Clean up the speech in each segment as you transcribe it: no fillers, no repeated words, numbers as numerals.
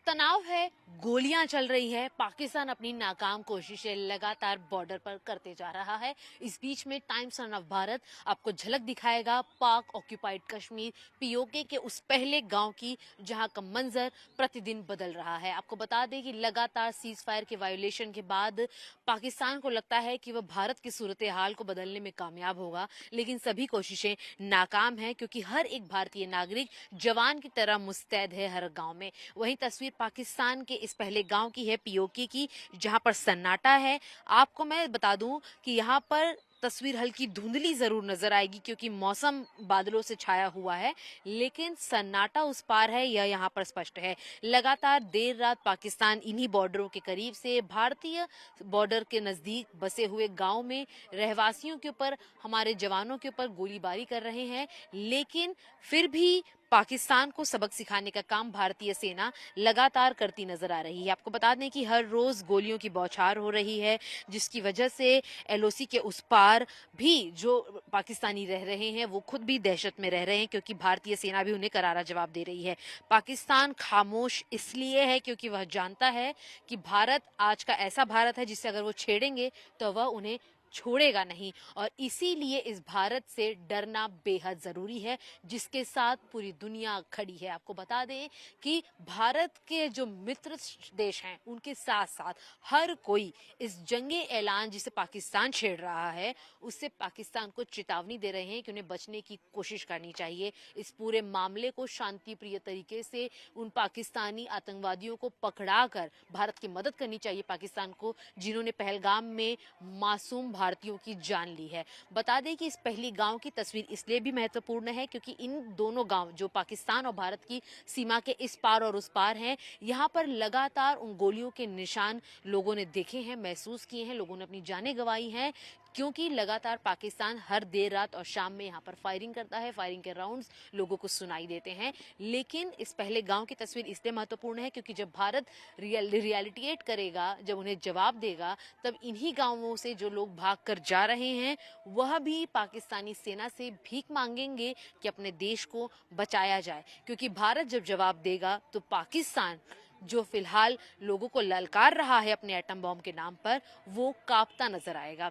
तनाव है, गोलियां चल रही है। पाकिस्तान अपनी नाकाम कोशिशें लगातार बॉर्डर पर करते जा रहा है। इस बीच में टाइम्स ऑफ भारत आपको झलक दिखाएगा पाक ऑक्यूपाइड कश्मीर पीओके के उस पहले गांव की, जहां का मंजर प्रतिदिन बदल रहा है। आपको बता दें कि लगातार सीज फायर के वायोलेशन के बाद पाकिस्तान को लगता है कि वह भारत की सूरत हाल को बदलने में कामयाब होगा, लेकिन सभी कोशिशें नाकाम हैं, क्योंकि हर एक भारतीय नागरिक जवान की तरह मुस्तैद है हर गांव में। वही तस्वीर पाकिस्तान के इस पहले गांव की है, पीओके की, जहां पर सन्नाटा है। आपको मैं बता दूं कि यहां पर तस्वीर हल्की धुंधली जरूर नजर आएगी, क्योंकि मौसम बादलों से छाया हुआ है, लेकिन सन्नाटा उस पार है, यह यहाँ पर स्पष्ट है। लगातार देर रात पाकिस्तान इन्हीं बॉर्डरों के करीब से भारतीय बॉर्डर के नजदीक बसे हुए गांव में रहवासियों के ऊपर, हमारे जवानों के ऊपर गोलीबारी कर रहे हैं, लेकिन फिर भी पाकिस्तान को सबक सिखाने का काम भारतीय सेना लगातार करती नजर आ रही है। आपको बता दें कि हर रोज गोलियों की बौछार हो रही है, जिसकी वजह से एलओसी के उस पार भी जो पाकिस्तानी रह रहे हैं वो खुद भी दहशत में रह रहे हैं, क्योंकि भारतीय सेना भी उन्हें करारा जवाब दे रही है। पाकिस्तान खामोश इसलिए है क्योंकि वह जानता है कि भारत आज का ऐसा भारत है जिससे अगर वो छेड़ेंगे तो वह उन्हें छोड़ेगा नहीं, और इसीलिए इस भारत से डरना बेहद जरूरी है, जिसके साथ पूरी दुनिया खड़ी है। आपको बता दें कि भारत के जो मित्र देश हैं उनके साथ साथ हर कोई इस जंगे ऐलान जिसे पाकिस्तान छेड़ रहा है उससे पाकिस्तान को चेतावनी दे रहे हैं कि उन्हें बचने की कोशिश करनी चाहिए। इस पूरे मामले को शांति प्रिय तरीके से उन पाकिस्तानी आतंकवादियों को पकड़ाकर भारत की मदद करनी चाहिए पाकिस्तान को, जिन्होंने पहलगाम में मासूम भारतीयों की जान ली है। बता दें कि इस पहली गांव की तस्वीर इसलिए भी महत्वपूर्ण है क्योंकि इन दोनों गांव जो पाकिस्तान और भारत की सीमा के इस पार और उस पार हैं, यहां पर लगातार उन गोलियों के निशान लोगों ने देखे हैं, महसूस किए हैं, लोगों ने अपनी जानें गंवाई हैं, क्योंकि लगातार पाकिस्तान हर देर रात और शाम में यहाँ पर फायरिंग करता है। फायरिंग के राउंड्स लोगों को सुनाई देते हैं। लेकिन इस पहले गांव की तस्वीर इसलिए महत्वपूर्ण है क्योंकि जब भारत रियलिटिएट करेगा, जब उन्हें जवाब देगा, तब इन्हीं गांवों से जो लोग भाग कर जा रहे हैं वह भी पाकिस्तानी सेना से भीख मांगेंगे कि अपने देश को बचाया जाए, क्योंकि भारत जब जवाब देगा तो पाकिस्तान जो फिलहाल लोगों को ललकार रहा है अपने एटम बॉम्ब के नाम पर, वो कांपता नजर आएगा।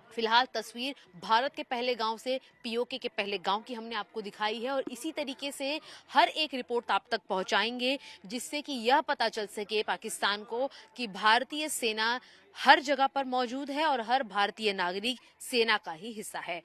फिलहाल तस्वीर भारत के पहले गांव से पीओके के पहले गांव की हमने आपको दिखाई है, और इसी तरीके से हर एक रिपोर्ट आप तक पहुंचाएंगे, जिससे कि यह पता चल सके पाकिस्तान को कि भारतीय सेना हर जगह पर मौजूद है और हर भारतीय नागरिक सेना का ही हिस्सा है।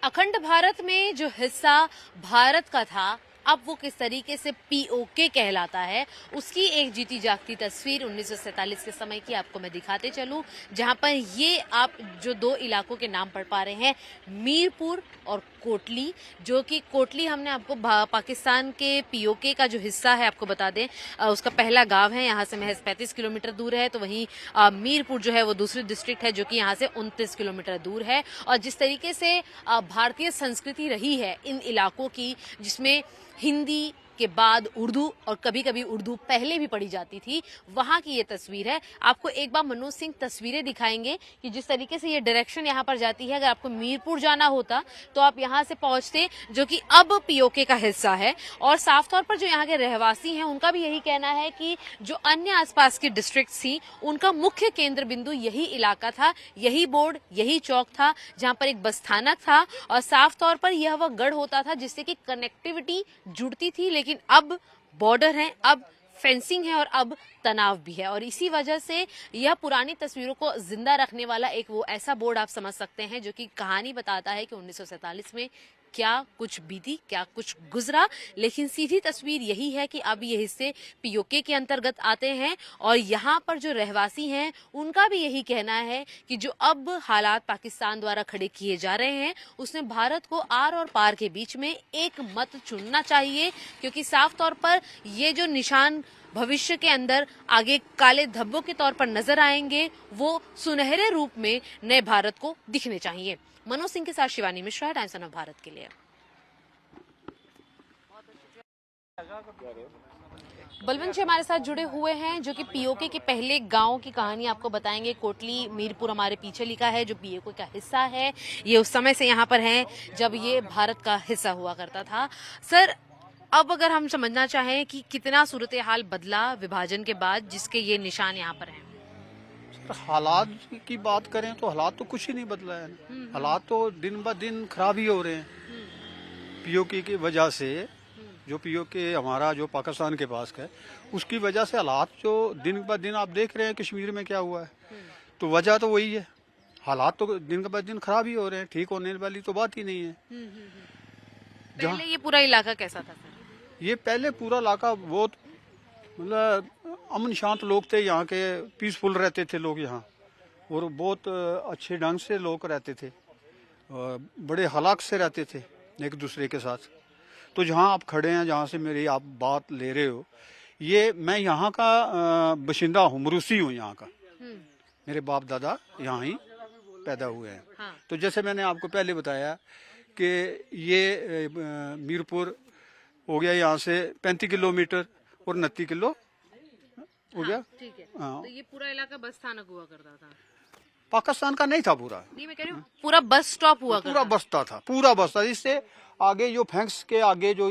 अखंड भारत में जो हिस्सा भारत का था, अब वो किस तरीके से पीओके कहलाता है, उसकी एक जीती जागती तस्वीर 1947 के समय की आपको मैं दिखाते चलूं, जहां पर ये आप जो दो इलाकों के नाम पढ़ पा रहे हैं, मीरपुर और कोटली, जो कि कोटली हमने आपको पाकिस्तान के पीओके का जो हिस्सा है आपको बता दें, उसका पहला गांव है, यहाँ से महज 35 किलोमीटर दूर है। तो वहीं मीरपुर जो है वो दूसरी डिस्ट्रिक्ट है जो कि यहाँ से 29 किलोमीटर दूर है। और जिस तरीके से भारतीय संस्कृति रही है इन इलाकों की, जिसमें हिंदी के बाद उर्दू और कभी कभी उर्दू पहले भी पढ़ी जाती थी, वहां की ये तस्वीर है। आपको एक बार मनोज सिंह तस्वीरें दिखाएंगे कि जिस तरीके से ये डायरेक्शन यहाँ पर जाती है। अगर आपको मीरपुर जाना होता तो आप यहाँ से पहुंचते, जो कि अब पीओके का हिस्सा है। और साफ तौर पर जो यहाँ के रहवासी हैं उनका भी यही कहना है कि जो अन्य आसपास की डिस्ट्रिक्ट थी उनका मुख्य केंद्र बिंदु यही इलाका था, यही बोर्ड, यही चौक था, जहाँ पर एक बस स्थानक था, और साफ तौर पर यह वह गढ़ होता था जिससे कि कनेक्टिविटी जुड़ती थी। लेकिन अब बॉर्डर है, अब फेंसिंग है और अब तनाव भी है, और इसी वजह से यह पुरानी तस्वीरों को जिंदा रखने वाला एक वो ऐसा बोर्ड आप समझ सकते हैं जो कि कहानी बताता है कि 1947 में क्या कुछ बीती, क्या कुछ गुजरा। लेकिन सीधी तस्वीर यही है कि अब ये हिस्से पीओके के अंतर्गत आते हैं, और यहाँ पर जो रहवासी हैं उनका भी यही कहना है कि जो अब हालात पाकिस्तान द्वारा खड़े किए जा रहे हैं उसमें भारत को आर और पार के बीच में एक मत चुनना चाहिए, क्योंकि साफ तौर पर ये जो निशान भविष्य के अंदर आगे काले धब्बों के तौर पर नजर आएंगे वो सुनहरे रूप में नए भारत को दिखने चाहिए। मनोज सिंह के साथ शिवानी मिश्रा, टाइम्स ऑफ भारत के लिए। बलवंत जी हमारे साथ जुड़े हुए हैं जो कि पीओके के पहले गांव की कहानी आपको बताएंगे। कोटली मीरपुर हमारे पीछे लिखा है जो पीओके का हिस्सा है, ये उस समय से यहाँ पर है जब ये भारत का हिस्सा हुआ करता था। सर, अब अगर हम समझना चाहें कि कितना सूरत हाल बदला विभाजन के बाद जिसके ये निशान यहाँ पर हैं। हालात की बात करें तो हालात तो कुछ ही नहीं बदला है ना। हालात तो दिन ब दिन खराब ही हो रहे हैं पीओके की वजह से। जो पीओके हमारा जो पाकिस्तान के पास है उसकी वजह से हालात जो दिन ब दिन आप देख रहे हैं कश्मीर में क्या हुआ है, तो वजह तो वही है। हालात तो दिन ब दिन खराब ही हो रहे हैं, ठीक होने वाली तो बात ही नहीं है। पहले ये पूरा इलाका कैसा था सर? ये पहले पूरा इलाका बहुत मतलब अमन शांत लोग थे, यहाँ के पीसफुल रहते थे लोग यहाँ, और बहुत अच्छे ढंग से लोग रहते थे, बड़े हलाक से रहते थे एक दूसरे के साथ। तो जहाँ आप खड़े हैं, जहाँ से मेरी आप बात ले रहे हो, ये मैं यहाँ का बशिंदा हूँ, मरूसी हूँ यहाँ का। मेरे बाप दादा यहाँ ही पैदा हुए हैं। हाँ। तो जैसे मैंने आपको पहले बताया कि ये मीरपुर हो गया यहाँ से 35 किलोमीटर और 29 किलो हो गया। ठीक है। हाँ। तो ये पूरा इलाका बस स्थानक हुआ करता था? पाकिस्तान का नहीं था पूरा, नहीं, मैं कह रही हूँ पूरा बस स्टॉप हुआ पूरा करता बसता था, पूरा बसता। इससे आगे जो फैंक्स के आगे जो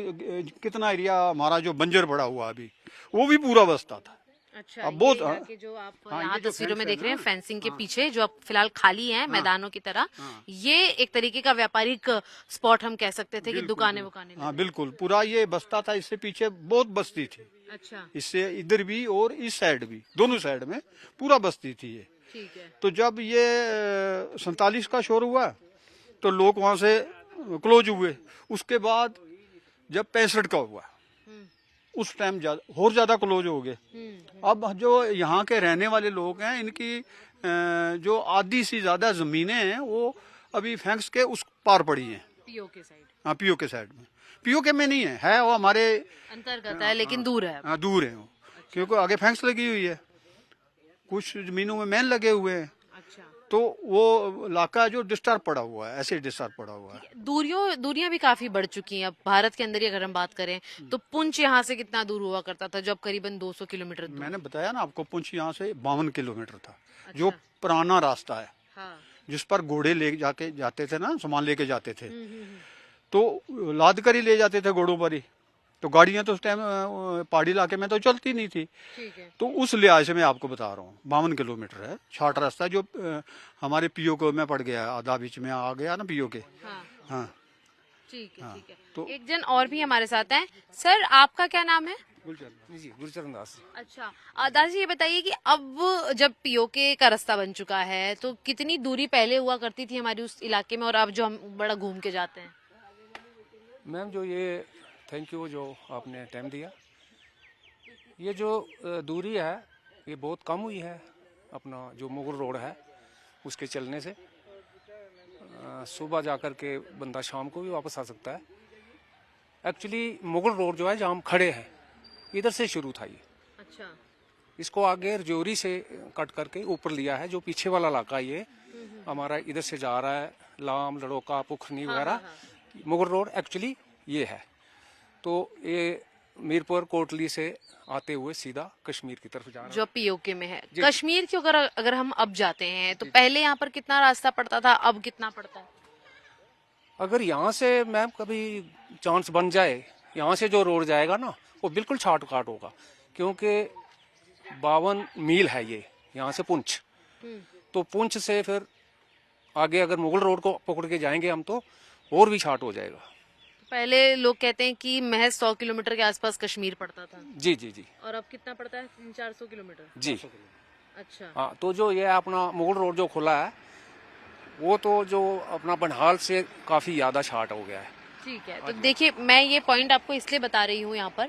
कितना एरिया हमारा जो बंजर पड़ा हुआ अभी, वो भी पूरा बसता था। अच्छा, अब बहुत ये इलाके जो आप हाँ, यहाँ ये जो तस्वीरों में फेंस है देख रहे हैं ना, फेंसिंग के हाँ। पीछे जो अब फिलहाल खाली हैं मैदानों की तरह, हाँ। ये एक तरीके का व्यापारिक स्पॉट हम कह सकते थे कि दुकानें वुकानें हाँ लगी। बिल्कुल, पूरा ये बसता था। इससे पीछे बहुत बस्ती थी, अच्छा, इससे इधर भी और इस साइड भी, दोनों साइड में पूरा बस्ती थी ये। ठीक है। तो जब ये 47 का शोर हुआ तो लोग वहां से क्लोज हुए। उसके बाद जब 65 का हुआ उस टाइम और ज्यादा क्लोज हो गए। अब जो यहाँ के रहने वाले लोग हैं, इनकी जो आधी से ज्यादा जमीनें हैं वो अभी फैंक्स के उस पार पड़ी हैं। पीओके साइड हाँ, पीओके साइड में, पीओके में नहीं है वो हमारे अंतर्गत है लेकिन दूर है। हाँ, दूर है वो, क्योंकि आगे फैंक्स लगी हुई है, कुछ जमीनों में मैन लगे हुए हैं। अच्छा, तो वो इलाका जो डिस्टर्ब पड़ा हुआ है, ऐसे डिस्टर्ब पड़ा हुआ है। दूरियां भी काफी बढ़ चुकी हैं अब भारत के अंदर ही अगर हम बात करें तो पुंछ यहाँ से कितना दूर हुआ करता था, जो अब करीबन 200 किलोमीटर दूर। मैंने बताया ना आपको, पुंछ यहाँ से 52 किलोमीटर था। अच्छा। जो पुराना रास्ता है हाँ। जिस पर घोड़े ले जाके जाते थे ना, सामान लेके जाते थे, तो लाद कर ही ले जाते थे घोड़ों पर ही। तो गाड़ियां तो उस टाइम पहाड़ी इलाके में तो चलती नहीं थी। ठीक है। तो उस लिहाज से मैं आपको बता रहा हूँ 52 किलोमीटर है शॉर्ट रास्ता, जो हमारे पीओके में पड़ गया, आधा बीच में आ गया ना पीओके। हाँ, हाँ, ठीक है, हाँ, ठीक है। तो एक जन और भी हमारे साथ हैं। सर, आपका क्या नाम है? जी, गुरचरण दास। अच्छा, दादा जी ये बताइए कि अब जब पीओके का रास्ता बन चुका है तो कितनी दूरी पहले हुआ करती थी हमारी उस इलाके में, और अब जो हम बड़ा घूम के जाते हैं? मैम जो ये थैंक यू जो आपने टाइम दिया। ये जो दूरी है ये बहुत कम हुई है। अपना जो मुगल रोड है उसके चलने से सुबह जाकर के बंदा शाम को भी वापस आ सकता है। एक्चुअली मुगल रोड जो है जहाँ हम खड़े हैं इधर से शुरू था ये। अच्छा, इसको आगे रजौरी से कट करके ऊपर लिया है। जो पीछे वाला इलाका ये हमारा इधर से जा रहा है, लाम, लड़ोका, पुखनी वगैरह, मुगल रोड एक्चुअली ये है। तो ये मीरपुर कोटली से आते हुए सीधा कश्मीर की तरफ जा रहा है। जो पीओके में है। कश्मीर की अगर हम अब जाते हैं तो पहले यहाँ पर कितना रास्ता पड़ता था, अब कितना पड़ता है? अगर यहाँ से मैम कभी चांस बन जाए, यहाँ से जो रोड जाएगा ना वो बिल्कुल शॉर्टकट होगा, क्योंकि 52 मील है ये यहाँ से पुंछ। तो पुंछ से फिर आगे अगर मुगल रोड को पकड़ के जाएंगे हम तो और भी शॉर्ट हो जाएगा। पहले लोग कहते हैं कि महज 100 किलोमीटर के आसपास कश्मीर पड़ता था। जी जी जी और अब कितना पड़ता है? 300-400 किलोमीटर। जी। अच्छा, हाँ, तो जो ये अपना मुगल रोड जो खुला है वो तो जो अपना बनहाल से काफी ज्यादा शॉर्ट हो गया है। ठीक है। तो देखिए, मैं ये पॉइंट आपको इसलिए बता रही हूँ यहाँ पर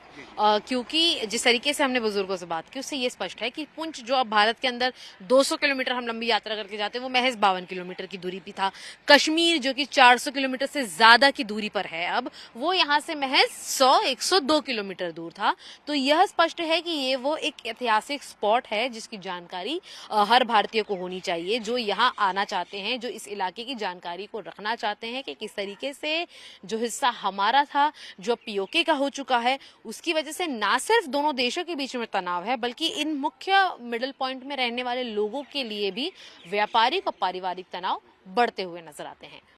क्योंकि जिस तरीके से हमने बुजुर्गों से बात की उससे ये स्पष्ट है कि पुंछ जो अब भारत के अंदर 200 किलोमीटर हम लंबी यात्रा करके जाते हैं वो महज 52 किलोमीटर की दूरी पे था। कश्मीर जो कि 400 किलोमीटर से ज्यादा की दूरी पर है अब, वो यहाँ से महज 100-102 किलोमीटर दूर था। तो यह स्पष्ट है कि ये वो एक ऐतिहासिक स्पॉट है जिसकी जानकारी हर भारतीय को होनी चाहिए, जो यहाँ आना चाहते हैं, जो इस इलाके की जानकारी को रखना चाहते हैं कि किस तरीके से जो हिस्सा हमारा था जो पीओके का हो चुका है, उसकी वजह से ना सिर्फ दोनों देशों के बीच में तनाव है बल्कि इन मुख्य मिडिल पॉइंट में रहने वाले लोगों के लिए भी व्यापारिक और पारिवारिक तनाव बढ़ते हुए नजर आते हैं।